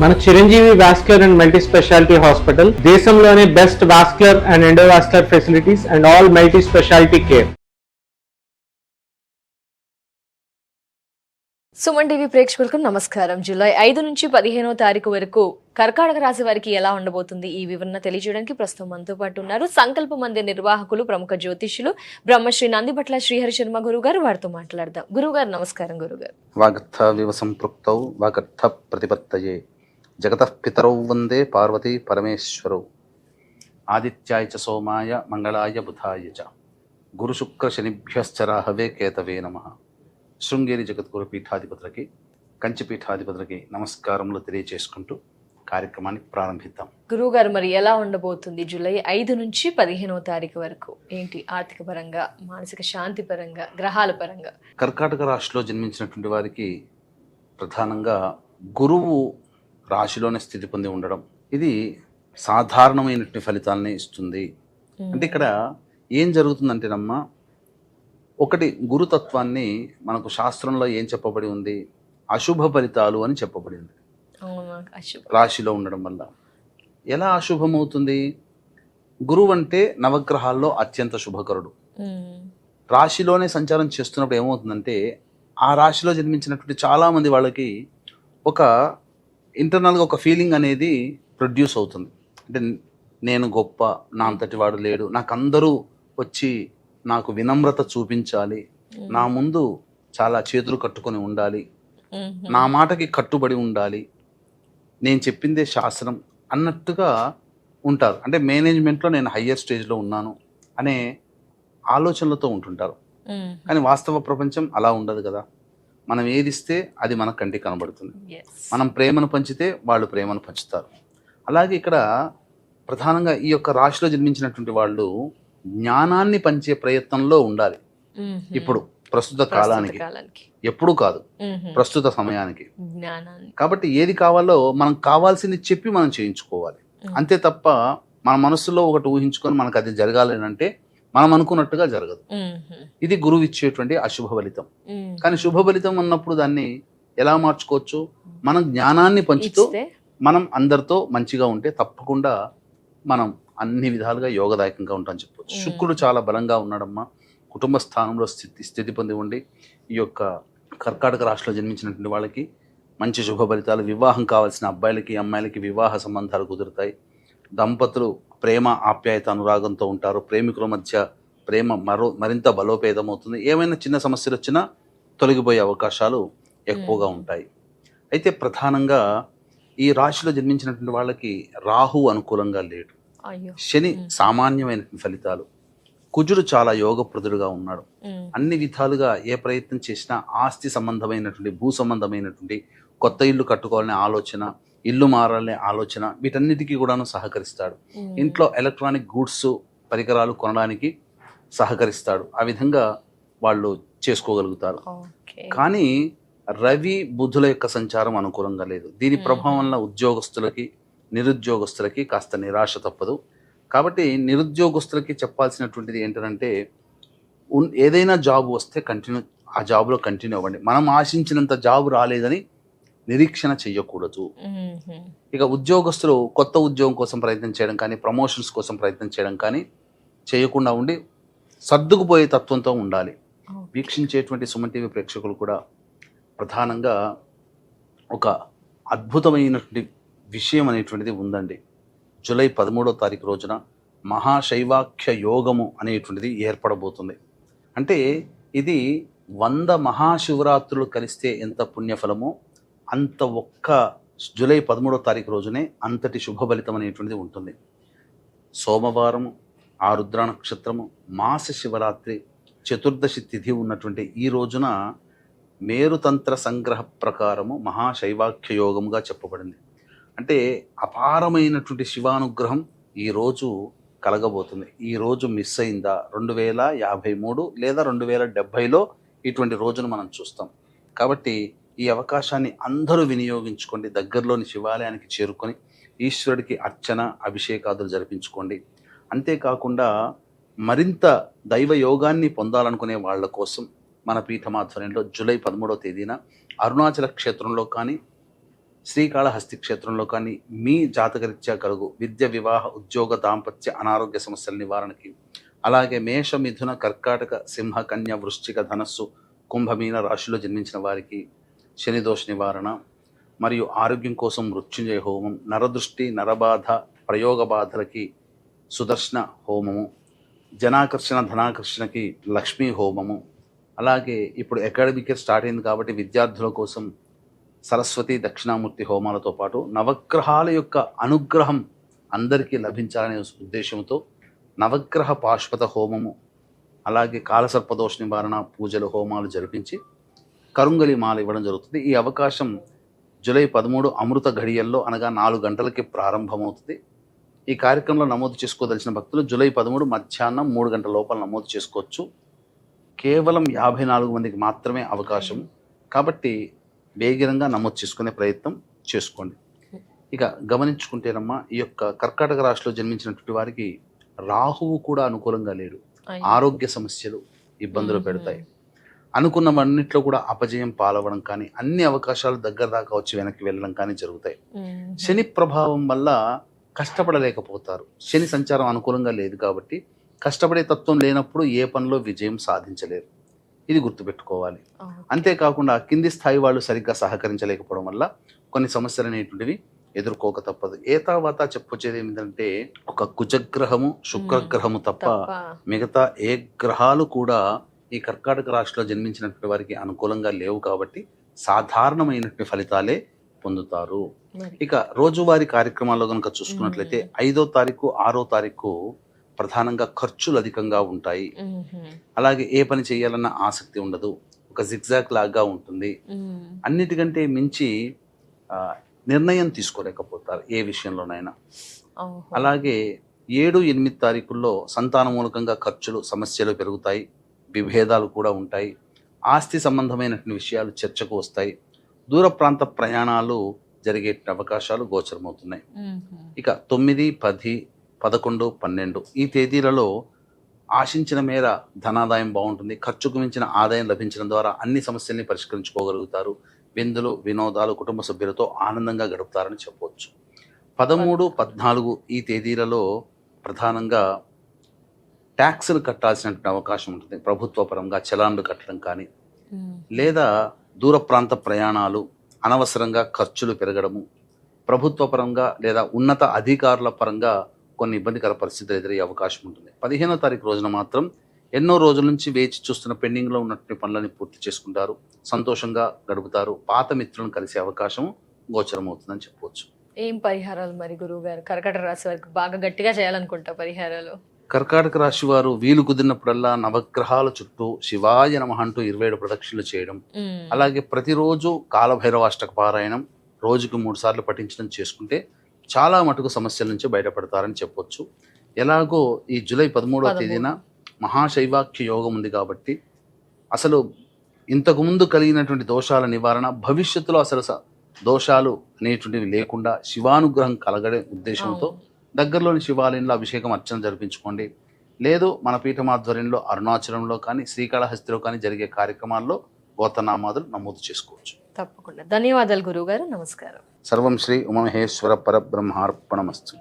మన Chiranjeevi vascular and multi specialty hospital దేశంలోనే best vascular and endovascular facilities and all multi specialty care. Suman TV ప్రేక్షకులకు నమస్కారం. July 5 నుంచి 15వ తారీఖు వరకు కర్కాటక రాశి వారికి ఎలా ఉండబోతుంది ఈ వివరణ తెలియజేయడానికి ప్రస్తుతం మనతో పాటు ఉన్నారు సంకల్ప మందిర్ నిర్వాహకులు, ప్రముఖ జ్యోతిష్యులు బ్రహ్మశ్రీ నందిబట్ల శ్రీహరి శర్మ గురుగారు. వారితో మాట్లాడదాం. గురుగారు నమస్కారం. గురుగారు, వాగర్థ వివ సంపృక్తౌ వాగర్థ ప్రతిపత్తయే జగతః పితరౌ వందే పార్వతీ పరమేశ్వరౌ ఆదిత్యాయ చ సోమాయ మంగళాయ బుధాయ చ గురు శుక్ర శనిభ్యశ్చ రాహవే కేతవే నమః. శృంగేరి జగద్గురు పీఠాధిపతులకి, కంచి పీఠాధిపతులకి నమస్కారములు తెలియజేసుకుంటూ కార్యక్రమాన్ని ప్రారంభిద్దాం. గురుగారు, మరి ఎలా ఉండబోతుంది జూలై 5 నుంచి 15వ తారీఖు వరకు? ఏంటి ఆర్థిక పరంగా, మానసిక శాంతి పరంగా, గ్రహాల పరంగా? కర్కాటక రాశిలో జన్మించినటువంటి వారికి ప్రధానంగా గురువు రాశిలోనే స్థితి పొంది ఉండడం ఇది సాధారణమైనటువంటి ఫలితాలని ఇస్తుంది. అంటే ఇక్కడ ఏం జరుగుతుందంటేనమ్మా, ఒకటి గురుతత్వాన్ని మనకు శాస్త్రంలో ఏం చెప్పబడి ఉంది, అశుభ ఫలితాలు అని చెప్పబడింది. రాశిలో ఉండడం వల్ల ఎలా అశుభమవుతుంది? గురువు అంటే నవగ్రహాల్లో అత్యంత శుభకరుడు. రాశిలోనే సంచారం చేస్తున్నప్పుడు ఏమవుతుందంటే, ఆ రాశిలో జన్మించినటువంటి చాలామంది వాళ్ళకి ఒక ఇంటర్నల్గా ఒక ఫీలింగ్ అనేది ప్రొడ్యూస్ అవుతుంది. అంటే నేను గొప్ప, నా అంతటి వాడు లేడు, నాకు అందరూ వచ్చి నాకు వినమ్రత చూపించాలి, నా ముందు చాలా చేతులు కట్టుకొని ఉండాలి, నా మాటకి కట్టుబడి ఉండాలి, నేను చెప్పిందే శాస్త్రం అన్నట్టుగా ఉంటారు. అంటే మేనేజ్మెంట్లో నేను హయ్యర్ స్టేజ్లో ఉన్నాను అనే ఆలోచనలతో ఉంటుంటారు. కానీ వాస్తవ ప్రపంచం అలా ఉండదు కదా. మనం ఏది ఇస్తే అది మన కంటికి కనబడుతుంది. మనం ప్రేమను పంచితే వాళ్ళు ప్రేమను పంచుతారు. అలాగే ఇక్కడ ప్రధానంగా ఈ యొక్క రాశిలో జన్మించినటువంటి వాళ్ళు జ్ఞానాన్ని పంచే ప్రయత్నంలో ఉండాలి. ఇప్పుడు ప్రస్తుత కాలానికి, ఎప్పుడు కాదు, ప్రస్తుత సమయానికి. కాబట్టి ఏది కావాలో మనం కావాల్సింది చెప్పి మనం చేయించుకోవాలి. అంతే తప్ప మన మనసులో ఒకటి ఊహించుకొని మనకు అది జరగాలి అంటే మనం అనుకున్నట్టుగా జరగదు. ఇది గురువు ఇచ్చేటువంటి అశుభ ఫలితం. కానీ శుభ ఫలితం అన్నప్పుడు దాన్ని ఎలా మార్చుకోవచ్చు? మనం జ్ఞానాన్ని పంచుతూ మనం అందరితో మంచిగా ఉంటే తప్పకుండా మనం అన్ని విధాలుగా యోగదాయకంగా ఉంటామని చెప్పవచ్చు. శుక్రుడు చాలా బలంగా ఉన్నాడమ్మా. కుటుంబ స్థానంలో స్థితి పొంది ఉండి ఈ యొక్క కర్కాటక రాశిలో జన్మించినటువంటి వాళ్ళకి మంచి శుభ ఫలితాలు. వివాహం కావాల్సిన అబ్బాయిలకి అమ్మాయిలకి వివాహ సంబంధాలు కుదురుతాయి. దంపతులు ప్రేమ ఆప్యాయత అనురాగంతో ఉంటారు. ప్రేమికుల మధ్య ప్రేమ మరింత బలోపేతమవుతుంది. ఏమైనా చిన్న సమస్యలు వచ్చినా తొలగిపోయే అవకాశాలు ఎక్కువగా ఉంటాయి. అయితే ప్రధానంగా ఈ రాశిలో జన్మించినటువంటి వాళ్ళకి రాహు అనుకూలంగా లేడు. శని సామాన్యమైన ఫలితాలు. కుజుడు చాలా యోగప్రదుడుగా ఉన్నాడు. అన్ని విధాలుగా ఏ ప్రయత్నం చేసినా ఆస్తి సంబంధమైనటువంటి, భూ సంబంధమైనటువంటి, కొత్త ఇల్లు కట్టుకోవాలనే ఆలోచన, ఇల్లు మారాలనే ఆలోచన, వీటన్నిటికీ కూడాను సహకరిస్తాడు. ఇంట్లో ఎలక్ట్రానిక్ గూడ్స్ పరికరాలు కొనడానికి సహకరిస్తాడు. ఆ విధంగా వాళ్ళు చేసుకోగలుగుతారు. కానీ రవి బుధుల యొక్క సంచారం అనుకూలంగా లేదు. దీని ప్రభావం వల్ల ఉద్యోగస్తులకి, నిరుద్యోగస్తులకి కాస్త నిరాశ తప్పదు. కాబట్టి నిరుద్యోగస్తులకి చెప్పాల్సినటువంటిది ఏంటంటే, ఏదైనా జాబ్ వస్తే ఆ జాబ్లో కంటిన్యూ అవ్వండి. మనం ఆశించినంత జాబ్ రాలేదని నిరీక్షణ చెయ్యకూడదు. ఇక ఉద్యోగస్తులు కొత్త ఉద్యోగం కోసం ప్రయత్నం చేయడం కానీ, ప్రమోషన్స్ కోసం ప్రయత్నం చేయడం కానీ చేయకుండా ఉండి సర్దుకుపోయే తత్వంతో ఉండాలి. వీక్షించేటువంటి సుమన్ టీవీ ప్రేక్షకులు కూడా ప్రధానంగా ఒక అద్భుతమైనటువంటి విషయం అనేటువంటిది ఉందండి. జూలై 13వ తారీఖు రోజున మహాశైవాఖ్య యోగము అనేటువంటిది ఏర్పడబోతుంది. అంటే ఇది 100 మహాశివరాత్రులు కలిస్తే ఎంత పుణ్యఫలమో అంత ఒక్క జూలై 13వ తారీఖు రోజునే అంతటి శుభ ఫలితం అనేటువంటిది ఉంటుంది. సోమవారము, ఆరుద్ర నక్షత్రము, మాస శివరాత్రి, చతుర్దశి తిథి ఉన్నటువంటి ఈ రోజున మేరుతంత్ర సంగ్రహ ప్రకారము మహాశైవాఖ్య యోగముగా చెప్పబడింది. అంటే అపారమైనటువంటి శివానుగ్రహం ఈరోజు కలగబోతుంది. ఈరోజు మిస్ అయిందా 2053 లేదా 2070లో ఇటువంటి రోజును మనం చూస్తాం. కాబట్టి ఈ అవకాశాన్ని అందరూ వినియోగించుకోండి. దగ్గరలోని శివాలయానికి చేరుకొని ఈశ్వరుడికి అర్చన, అభిషేకాదులు జరిపించుకోండి. అంతేకాకుండా మరింత దైవ యోగాన్ని పొందాలనుకునే వాళ్ళ కోసం మన పీఠమాధ్వర్యంలో జూలై 13వ తేదీన అరుణాచల క్షేత్రంలో కానీ, శ్రీకాళహస్తి క్షేత్రంలో కానీ మీ జాతకరీత్యా కలుగు విద్య, వివాహ, ఉద్యోగ, దాంపత్య, అనారోగ్య సమస్యల నివారణకి, అలాగే మేష, మిథున, కర్కాటక, సింహ, కన్య, వృశ్చిక, ధనస్సు, కుంభమీన రాశిలో జన్మించిన వారికి శని దోష నివారణ మరియు ఆరోగ్యం కోసం మృత్యుంజయ హోమం, నరదృష్టి, నరబాధ, ప్రయోగ బాధలకి సుదర్శన హోమము, జనాకర్షణ, ధనాకర్షణకి లక్ష్మీ హోమము, అలాగే ఇప్పుడు అకాడమిక్ ఇయర్ స్టార్ట్ అయింది కాబట్టి విద్యార్థుల కోసం సరస్వతి, దక్షిణామూర్తి హోమాలతో పాటు నవగ్రహాల యొక్క అనుగ్రహం అందరికీ లభించాలనే ఉద్దేశంతో నవగ్రహ పాశుపత హోమము, అలాగే కాలసర్పదోష నివారణ పూజలు, హోమాలు జరిపించి కరుంగలి మాల ఇవ్వడం జరుగుతుంది. ఈ అవకాశం జూలై 13 అమృత ఘడియల్లో అనగా 4 గంటలకి ప్రారంభమవుతుంది. ఈ కార్యక్రమంలో నమోదు చేసుకోదలిచిన భక్తులు జూలై 13 మధ్యాహ్నం 3 గంటల లోపల నమోదు చేసుకోవచ్చు. కేవలం 54 మందికి మాత్రమే అవకాశం కాబట్టి వేగిరంగా నమోదు చేసుకునే ప్రయత్నం చేసుకోండి. ఇక గమనించుకుంటేనమ్మా, ఈ యొక్క కర్కాటక రాశిలో జన్మించినటువంటి వారికి రాహువు కూడా అనుకూలంగా లేడు. ఆరోగ్య సమస్యలు ఇబ్బందులు పెడతాయి. అనుకున్నవన్నిట్లో కూడా అపజయం పాలవడం కానీ, అన్ని అవకాశాలు దగ్గర దాకా వచ్చి వెనక్కి వెళ్ళడం కానీ జరుగుతాయి. శని ప్రభావం వల్ల కష్టపడలేకపోతారు. శని సంచారం అనుకూలంగా లేదు కాబట్టి కష్టపడే తత్వం లేనప్పుడు ఏ పనిలో విజయం సాధించలేరు. ఇది గుర్తుపెట్టుకోవాలి. అంతేకాకుండా కింది స్థాయి వాళ్ళు సరిగ్గా సహకరించలేకపోవడం వల్ల కొన్ని సమస్యలు అనేటువంటివి ఎదుర్కోక తప్పదు. ఏతావాత చెప్పొచ్చేది ఏమిటంటే, ఒక కుజగ్రహము, శుక్రగ్రహము తప్ప మిగతా ఏ గ్రహాలు కూడా ఈ కర్కాటక రాశిలో జన్మించినటువంటి వారికి అనుకూలంగా లేవు కాబట్టి సాధారణమైనటువంటి ఫలితాలే పొందుతారు. ఇక రోజువారీ కార్యక్రమాల్లో కనుక చూసుకున్నట్లయితే 5వ తారీఖు, 6వ తారీఖు ప్రధానంగా ఖర్చులు అధికంగా ఉంటాయి. అలాగే ఏ పని చేయాలన్న ఆసక్తి ఉండదు. ఒక జిగ్జాగ్ లాగా ఉంటుంది. అన్నిటికంటే మించి నిర్ణయం తీసుకోలేకపోతారు ఏ విషయంలోనైనా. అలాగే 7, 8 తారీఖుల్లో సంతాన మూలకంగా ఖర్చులు, సమస్యలు పెరుగుతాయి. విభేదాలు కూడా ఉంటాయి. ఆస్తి సంబంధమైనటువంటి విషయాలు చర్చకు వస్తాయి. దూర ప్రాంత ప్రయాణాలు జరిగే అవకాశాలు గోచరమవుతున్నాయి. ఇక 9, 10, 11, 12 ఈ తేదీలలో ఆశించిన మేర ధనాదాయం బాగుంటుంది. ఖర్చుకు మించిన ఆదాయం లభించడం ద్వారా అన్ని సమస్యల్ని పరిష్కరించుకోగలుగుతారు. విందులు, వినోదాలు కుటుంబ సభ్యులతో ఆనందంగా గడుపుతారని చెప్పవచ్చు. 13, 14 ఈ తేదీలలో ప్రధానంగా ట్యాక్సులు కట్టాల్సినటువంటి అవకాశం ఉంటుంది. ప్రభుత్వ పరంగా చలాన్లు కట్టడం కానీ, లేదా దూర ప్రాంత ప్రయాణాలు, అనవసరంగా ఖర్చులు పెరగడము, ప్రభుత్వ పరంగా లేదా ఉన్నత అధికారుల పరంగా కొన్ని ఇబ్బందికర పరిస్థితులు ఎదురయ్యే అవకాశం ఉంటుంది. 15వ తారీఖు రోజున మాత్రం ఎన్నో రోజుల నుంచి వేచి చూస్తున్న పెండింగ్లో ఉన్నటువంటి పనులని పూర్తి చేసుకుంటారు. సంతోషంగా గడుపుతారు. పాత మిత్రులను కలిసే అవకాశం గోచరమవుతుందని చెప్పవచ్చు. ఏం పరిహారాలు మరి గురువు గారు కర్కాటక రాశి వారికి బాగా గట్టిగా చేయాలనుకుంటా పరిహారాలు? కర్కాటక రాశి వారు వీలు కుదిరినప్పుడల్లా నవగ్రహాల చుట్టూ శివాయ నమః అంటూ 27 ప్రదక్షిణలు చేయడం, అలాగే ప్రతిరోజు కాలభైరవాష్టక పారాయణం రోజుకు 3 సార్లు పఠించడం చేసుకుంటే చాలా మటుకు సమస్యల నుంచి బయటపడతారని చెప్పొచ్చు. ఎలాగో ఈ జూలై 13వ తేదీన మహాశైవాఖ్య యోగం ఉంది కాబట్టి అసలు ఇంతకుముందు కలిగినటువంటి దోషాల నివారణ, భవిష్యత్తులో అసలు దోషాలు అనేటువంటివి లేకుండా శివానుగ్రహం కలగడే ఉద్దేశంతో దగ్గరలోని శివాలయంలో అభిషేకం, అర్చన జరిపించుకోండి. లేదు మన పీఠమాధ్వర్యంలో అరుణాచలంలో కానీ, శ్రీకాళహస్తిలో కానీ జరిగే కార్యక్రమాల్లో గోతనామాదులు నమోదు చేసుకోవచ్చు. తప్పకుండా. ధన్యవాదాలు గురువు గారు. నమస్కారం. సర్వం శ్రీ ఉమామహేశ్వర పరబ్రహ్మార్పణమస్తు.